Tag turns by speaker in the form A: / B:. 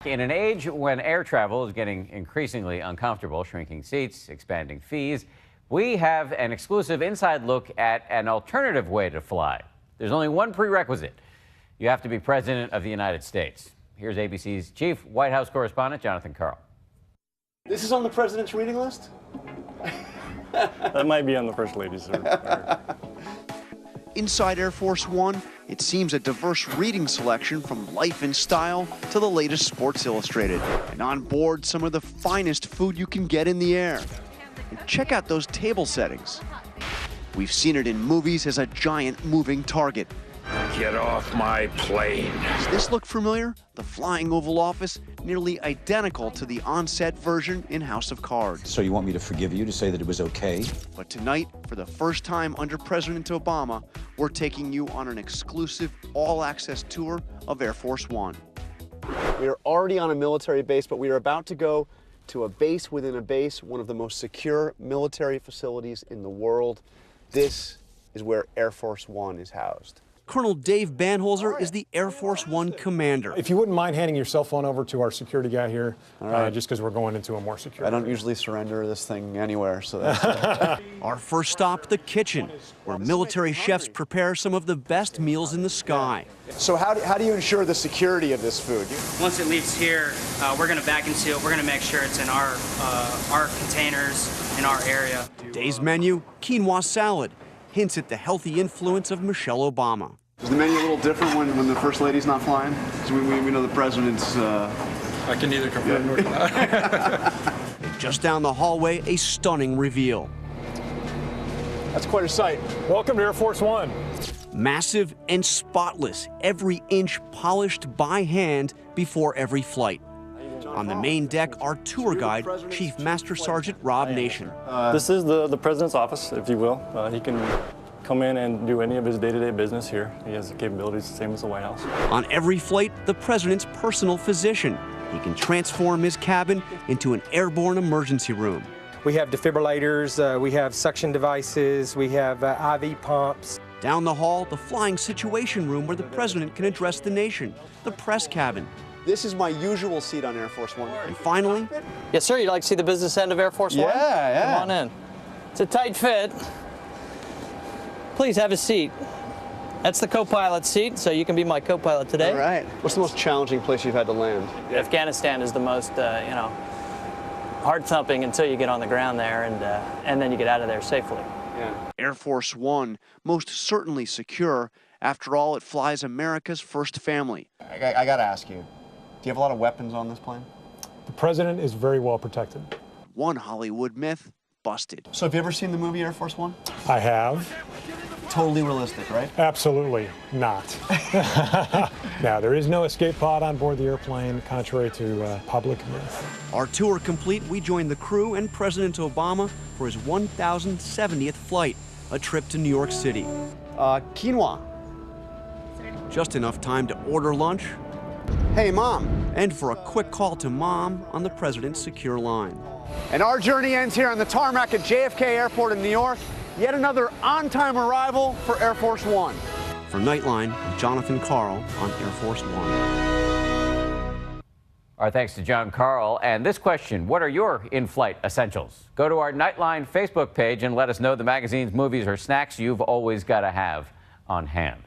A: In an age when air travel is getting increasingly uncomfortable, shrinking seats, expanding fees, we have an exclusive inside look at an alternative way to fly. There's only one prerequisite. You have to be President of the United States. Here's ABC's chief White House correspondent, Jonathan Karl.
B: This is on the president's reading list?
C: That might be on the First Lady's.
D: Inside Air Force One, it seems a diverse reading selection from Life and Style to the latest Sports Illustrated. And on board, some of the finest food you can get in the air. And check out those table settings. We've seen it in movies as a giant moving target.
E: Get off my plane.
D: Does this look familiar? The flying Oval Office, nearly identical to the on-set version in House of Cards.
F: So you want me to forgive you, to say that it was okay?
D: But tonight, for the first time under President Obama, we're taking you on an exclusive all-access tour of Air Force One.
B: We are already on a military base, but we are about to go to a base within a base, one of the most secure military facilities in the world. This is where Air Force One is housed.
D: Colonel Dave Banholzer is the Air Force One commander.
C: If you wouldn't mind handing your cell phone over to our security guy here, just because we're going into a more secure
B: I don't
C: area.
B: usually surrender this thing anywhere, so that's
D: Our first stop, the kitchen, where military chefs prepare some of the best meals in the sky.
B: So how do you ensure the security of this food?
G: Once it leaves here, we're going to vacuum seal. We're going to make sure it's in our containers in our area.
D: Today's menu, quinoa salad, hints at the healthy influence of Michelle Obama.
B: Is the menu a little different when the First Lady's not flying? Because we know the President's...
C: I can neither confirm nor deny.
D: Just down the hallway, a stunning reveal.
B: That's quite a sight.
C: Welcome to Air Force One.
D: Massive and spotless, every inch polished by hand before every flight. On the main deck, our tour guide, Chief Master Sergeant Rob Nation.
C: This is the President's office, if you will. He can come in and do any of his day-to-day business here. He has the capabilities the same as the White House.
D: On every flight, the President's personal physician. He can transform his cabin into an airborne emergency room.
H: We have defibrillators, we have suction devices, we have IV pumps.
D: Down the hall, the flying situation room where the President can address the nation, the press cabin.
B: This is my usual seat on Air Force One.
D: And finally,
I: Yes, sir. You'd like to see the business end of Air Force One?
B: Yeah.
I: Come on in. It's a tight fit. Please have a seat. That's the co-pilot seat, so you can be my co-pilot today.
B: All right. What's the most challenging place you've had to land?
I: Afghanistan is the most, hard thumping until you get on the ground there, and then you get out of there safely.
B: Yeah.
D: Air Force One, most certainly secure. After all, it flies America's first family.
B: I got to ask you, do you have a lot of weapons on this plane?
C: The President is very well protected.
D: One Hollywood myth busted.
B: So have you ever seen the movie Air Force One?
C: I have.
B: Totally realistic, right?
C: Absolutely not. Now, there is no escape pod on board the airplane, contrary to public myth.
D: Our tour complete, we join the crew and President Obama for his 1070th flight, a trip to New York City.
B: Quinoa.
D: Just enough time to order lunch
B: Hey, Mom.
D: and for a quick call to Mom on the President's secure line.
B: And our journey ends here on the tarmac at JFK Airport in New York. Yet another on-time arrival for Air Force One.
D: For Nightline, I'm Jonathan Karl on Air Force One.
A: Our thanks to John Karl. And this question, what are your in-flight essentials? Go to our Nightline Facebook page and let us know the magazines, movies, or snacks you've always got to have on hand.